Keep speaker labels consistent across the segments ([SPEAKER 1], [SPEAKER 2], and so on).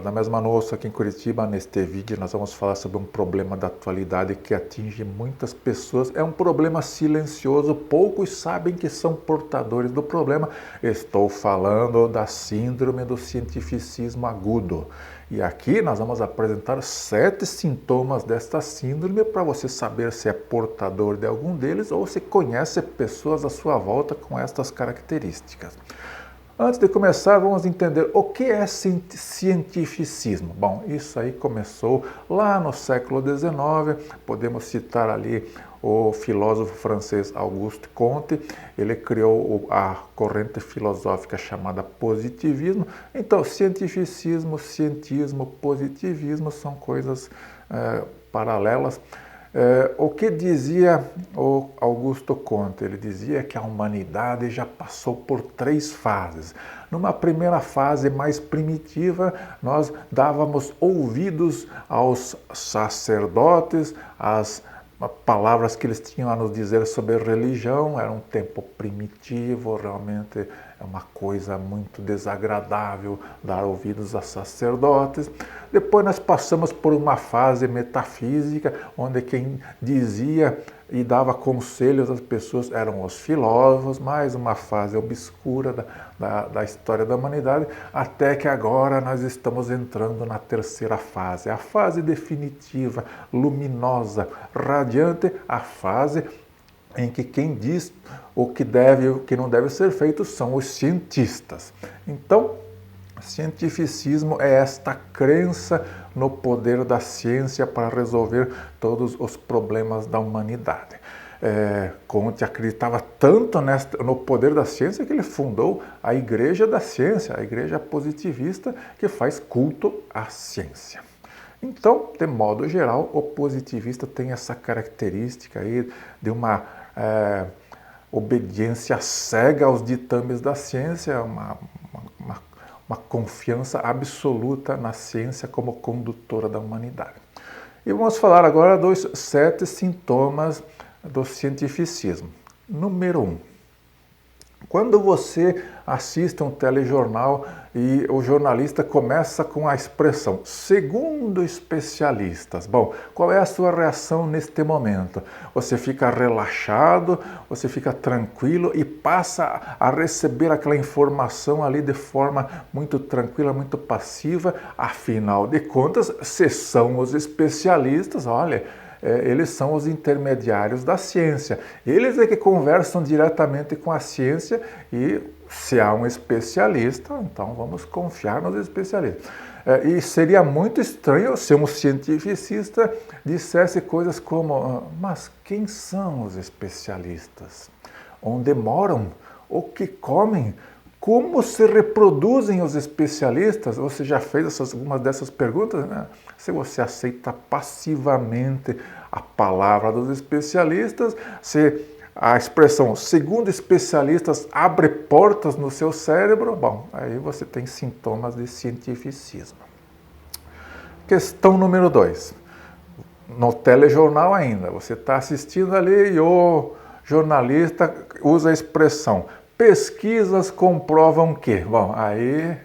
[SPEAKER 1] Da mesma noite aqui em Curitiba, neste vídeo nós vamos falar sobre um problema da atualidade que atinge muitas pessoas. É um problema silencioso, poucos sabem que são portadores do problema. Estou falando da síndrome do cientificismo agudo. E aqui nós vamos apresentar 7 sintomas desta síndrome para você saber se é portador de algum deles ou se conhece pessoas à sua volta com estas características. Antes de começar, vamos entender o que é cientificismo. Bom, isso aí começou lá no século XIX, podemos citar ali o filósofo francês Auguste Comte. Ele criou a corrente filosófica chamada positivismo. Então, cientificismo, cientismo, positivismo são coisas paralelas. O que dizia o Augusto Comte? Ele dizia que a humanidade já passou por 3 fases. Numa primeira fase mais primitiva, nós dávamos ouvidos aos sacerdotes, às palavras que eles tinham a nos dizer sobre religião. Era um tempo primitivo, realmente é uma coisa muito desagradável dar ouvidos a sacerdotes. Depois nós passamos por uma fase metafísica, onde quem dizia e dava conselhos às pessoas eram os filósofos, mais uma fase obscura da história da humanidade, até que agora nós estamos entrando na terceira fase, a fase definitiva, luminosa, radiante, a fase em que quem diz o que deve e o que não deve ser feito são os cientistas. Então, cientificismo é esta crença no poder da ciência para resolver todos os problemas da humanidade. Comte acreditava tanto no poder da ciência que ele fundou a Igreja da Ciência, a Igreja positivista que faz culto à ciência. Então, de modo geral, o positivista tem essa característica aí de uma obediência cega aos ditames da ciência, uma confiança absoluta na ciência como condutora da humanidade. E vamos falar agora dos 7 sintomas do cientificismo. Número 1. Quando você assiste um telejornal e o jornalista começa com a expressão segundo especialistas, bom, qual é a sua reação neste momento? Você fica relaxado, você fica tranquilo e passa a receber aquela informação ali de forma muito tranquila, muito passiva. Afinal de contas, se são os especialistas, olha, eles são os intermediários da ciência. Eles é que conversam diretamente com a ciência e se há um especialista, então vamos confiar nos especialistas. E seria muito estranho se um cientificista dissesse coisas como: mas quem são os especialistas? Onde moram? O que comem? Como se reproduzem os especialistas? Você já fez algumas dessas perguntas, né? Se você aceita passivamente a palavra dos especialistas, se a expressão segundo especialistas abre portas no seu cérebro, bom, aí você tem sintomas de cientificismo. Questão número 2. No telejornal ainda, você está assistindo ali e o jornalista usa a expressão pesquisas comprovam que. Bom, aí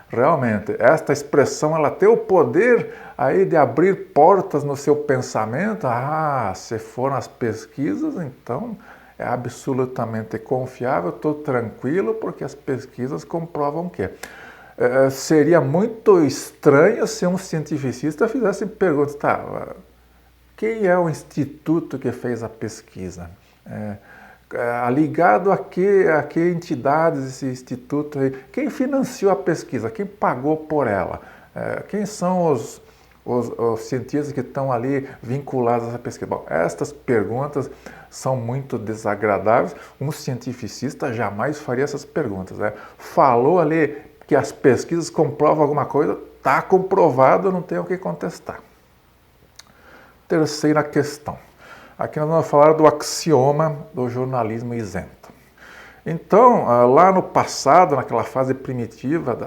[SPEAKER 1] realmente esta expressão ela tem o poder aí de abrir portas no seu pensamento. Se foram as pesquisas, então é absolutamente confiável, estou tranquilo porque as pesquisas comprovam que. Seria muito estranho se um cientificista fizesse perguntas, quem é o instituto que fez a pesquisa? Ligado a que entidades esse instituto aí? Quem financiou a pesquisa? Quem pagou por ela? Quem são os cientistas que estão ali vinculados a essa pesquisa? Bom, estas perguntas são muito desagradáveis. Um cientificista jamais faria essas perguntas, né? Falou ali que as pesquisas comprovam alguma coisa, está comprovado, não tem o que contestar. Terceira questão. Aqui nós vamos falar do axioma do jornalismo isento. Então, lá no passado, naquela fase primitiva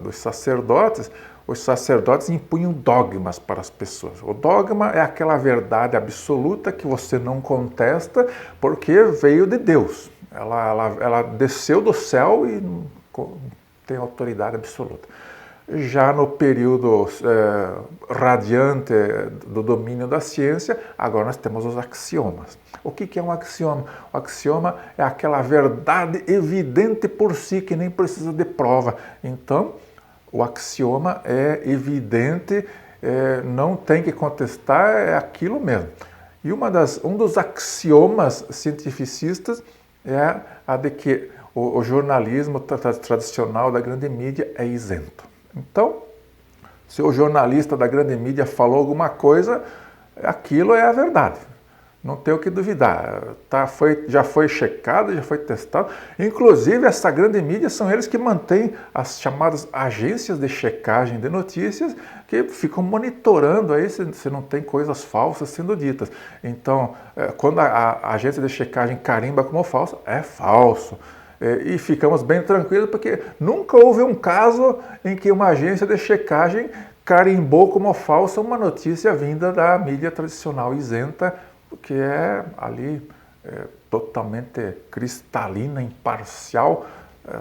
[SPEAKER 1] dos sacerdotes, os sacerdotes impunham dogmas para as pessoas. O dogma é aquela verdade absoluta que você não contesta porque veio de Deus. Ela desceu do céu e tem autoridade absoluta. Já no período radiante do domínio da ciência, agora nós temos os axiomas. O que é um axioma? O axioma é aquela verdade evidente por si, que nem precisa de prova. Então, o axioma é evidente, não tem que contestar, é aquilo mesmo. E um dos axiomas cientificistas é a de que o jornalismo tradicional da grande mídia é isento. Então, se o jornalista da grande mídia falou alguma coisa, aquilo é a verdade. Não tem o que duvidar. Já foi checado, já foi testado. Inclusive, essa grande mídia são eles que mantêm as chamadas agências de checagem de notícias, que ficam monitorando aí se não tem coisas falsas sendo ditas. Então, quando a agência de checagem carimba como falso, é falso. E ficamos bem tranquilos, porque nunca houve um caso em que uma agência de checagem carimbou como falsa uma notícia vinda da mídia tradicional isenta, que é ali totalmente cristalina, imparcial,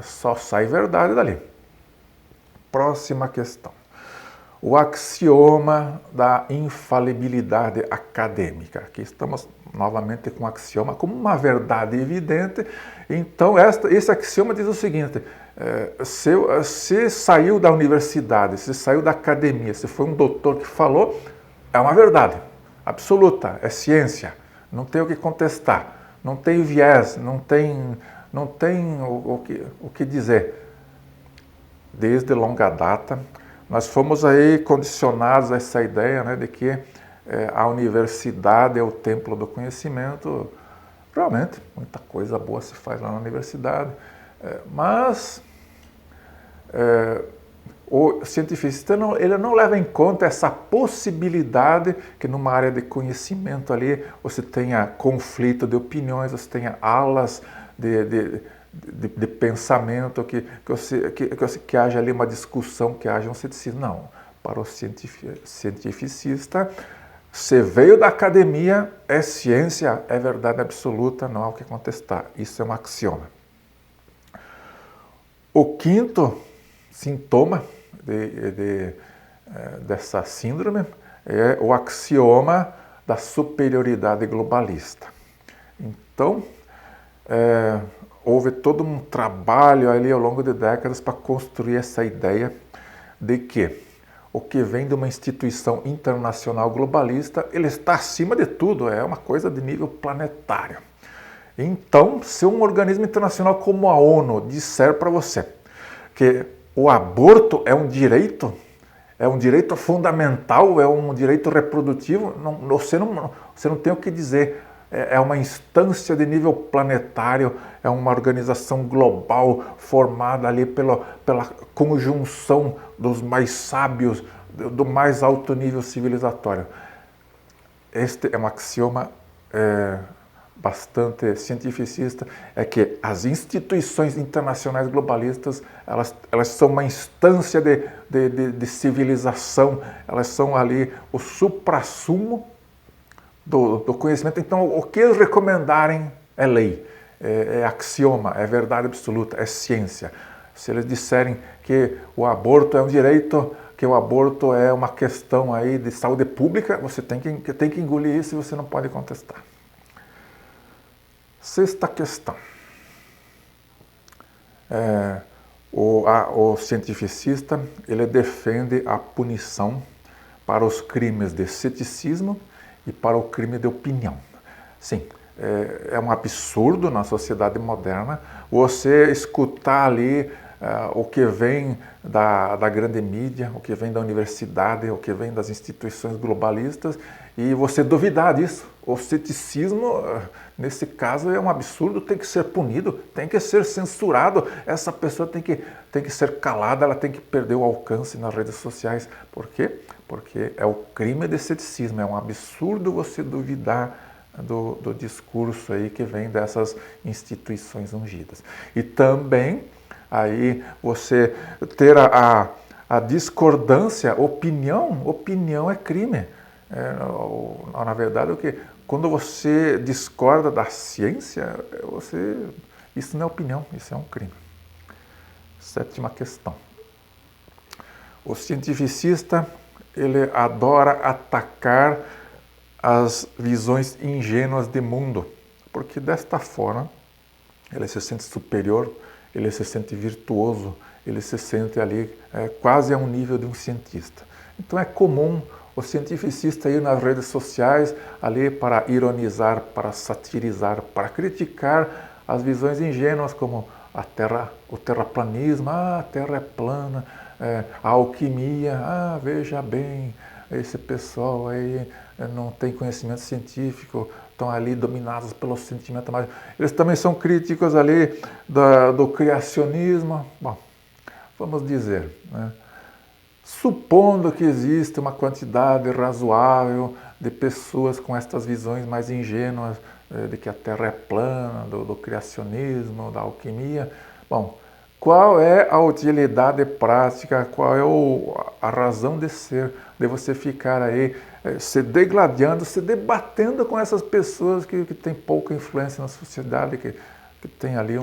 [SPEAKER 1] só sai verdade dali. Próxima questão. O axioma da infalibilidade acadêmica. Aqui estamos novamente com o axioma como uma verdade evidente. Então, esse axioma diz o seguinte: se saiu da universidade, se saiu da academia, se foi um doutor que falou, é uma verdade absoluta, é ciência, não tem o que contestar, não tem viés, não tem o que dizer. Desde longa data, nós fomos aí condicionados a essa ideia, né, de que a universidade é o templo do conhecimento. Realmente, muita coisa boa se faz lá na universidade, mas o cientificista ele não leva em conta essa possibilidade que numa área de conhecimento ali você tenha conflito de opiniões, você tenha alas de pensamento, que haja ali uma discussão, que haja um ceticismo. Não, para o cientificista, se veio da academia, é ciência, é verdade absoluta, não há o que contestar. Isso é um axioma. O quinto sintoma dessa síndrome é o axioma da superioridade globalista. Então, houve todo um trabalho ali ao longo de décadas para construir essa ideia de que o que vem de uma instituição internacional globalista, ele está acima de tudo, é uma coisa de nível planetário. Então, se um organismo internacional como a ONU disser para você que o aborto é um direito fundamental, é um direito reprodutivo, você não tem o que dizer. É uma instância de nível planetário, é uma organização global formada ali pela conjunção dos mais sábios, do mais alto nível civilizatório. Este é um axioma bastante cientificista, é que as instituições internacionais globalistas, elas são uma instância de civilização, elas são ali o suprassumo do conhecimento. Então, o que eles recomendarem é lei, é axioma, é verdade absoluta, é ciência. Se eles disserem que o aborto é um direito, que o aborto é uma questão aí de saúde pública, você tem que engolir isso e você não pode contestar. Sexta questão. O cientificista, ele defende a punição para os crimes de ceticismo e para o crime de opinião. Sim, é um absurdo na sociedade moderna você escutar ali o que vem da grande mídia, o que vem da universidade, o que vem das instituições globalistas e você duvidar disso. O ceticismo, nesse caso, é um absurdo, tem que ser punido, tem que ser censurado. Essa pessoa tem que ser calada, ela tem que perder o alcance nas redes sociais. Por quê? Porque é o crime de ceticismo, é um absurdo você duvidar do discurso aí que vem dessas instituições ungidas. E também aí você ter a discordância, opinião é crime. Na verdade, quando você discorda da ciência, isso não é opinião, isso é um crime. Sétima questão. O cientificista, ele adora atacar as visões ingênuas de mundo, porque desta forma ele se sente superior, ele se sente virtuoso, ele se sente ali quase a um nível de um cientista. Então é comum o cientificista ir nas redes sociais ali para ironizar, para satirizar, para criticar as visões ingênuas como o terraplanismo, a Terra é plana, a alquimia, veja bem, esse pessoal aí não tem conhecimento científico, estão ali dominados pelo sentimento mágico. Eles também são críticos ali do criacionismo. Bom, vamos dizer, né? Supondo que existe uma quantidade razoável de pessoas com estas visões mais ingênuas de que a Terra é plana, do criacionismo, da alquimia, bom, qual é a utilidade prática, qual é a razão de ser, de você ficar aí se degladiando, se debatendo com essas pessoas que têm pouca influência na sociedade, que tem ali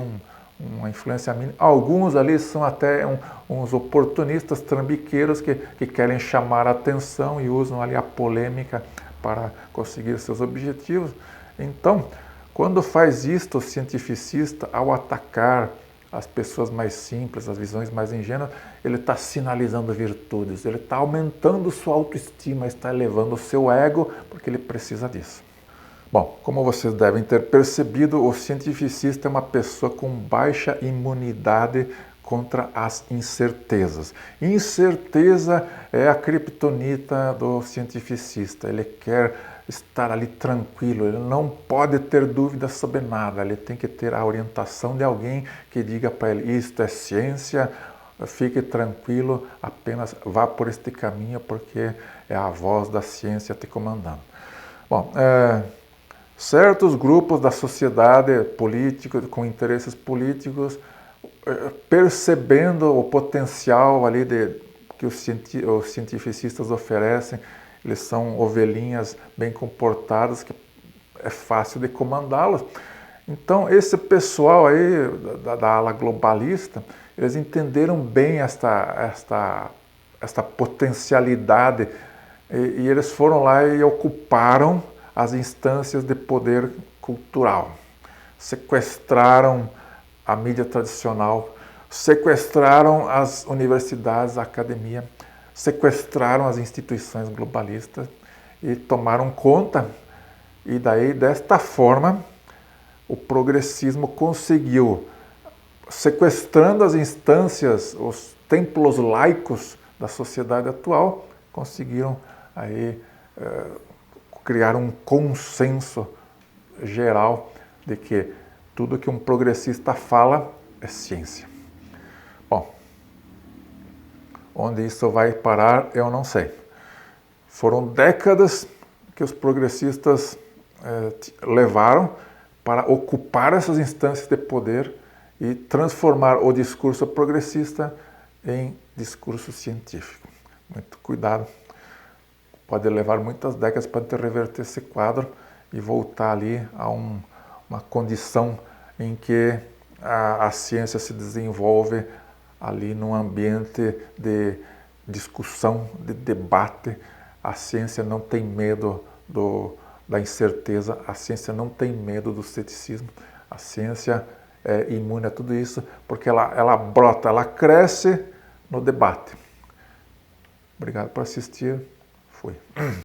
[SPEAKER 1] uma influência mínima. Alguns ali são até uns oportunistas trambiqueiros que querem chamar a atenção e usam ali a polêmica para conseguir seus objetivos. Então, quando faz isto o cientificista, ao atacar as pessoas mais simples, as visões mais ingênuas, ele está sinalizando virtudes, ele está aumentando sua autoestima, está elevando o seu ego, porque ele precisa disso. Bom, como vocês devem ter percebido, o cientificista é uma pessoa com baixa imunidade contra as incertezas. Incerteza é a criptonita do cientificista. Ele quer estar ali tranquilo, ele não pode ter dúvidas sobre nada, ele tem que ter a orientação de alguém que diga para ele, isto é ciência, fique tranquilo, apenas vá por este caminho porque é a voz da ciência te comandando. Bom, certos grupos da sociedade política, com interesses políticos, percebendo o potencial ali que os cientificistas oferecem, eles são ovelhinhas bem comportadas, que é fácil de comandá-las. Então, esse pessoal aí da ala globalista, eles entenderam bem esta potencialidade e eles foram lá e ocuparam as instâncias de poder cultural. Sequestraram a mídia tradicional, sequestraram as universidades, a academia, sequestraram as instituições globalistas e tomaram conta. E daí, desta forma, o progressismo conseguiu, sequestrando as instâncias, os templos laicos da sociedade atual, conseguiram aí criar um consenso geral de que tudo que um progressista fala é ciência. Bom, onde isso vai parar, eu não sei. Foram décadas que os progressistas levaram para ocupar essas instâncias de poder e transformar o discurso progressista em discurso científico. Muito cuidado. Pode levar muitas décadas para reverter esse quadro e voltar ali a uma condição em que a ciência se desenvolve ali num ambiente de discussão, de debate. A ciência não tem medo da incerteza, a ciência não tem medo do ceticismo. A ciência é imune a tudo isso porque ela brota, ela cresce no debate. Obrigado por assistir. Fui.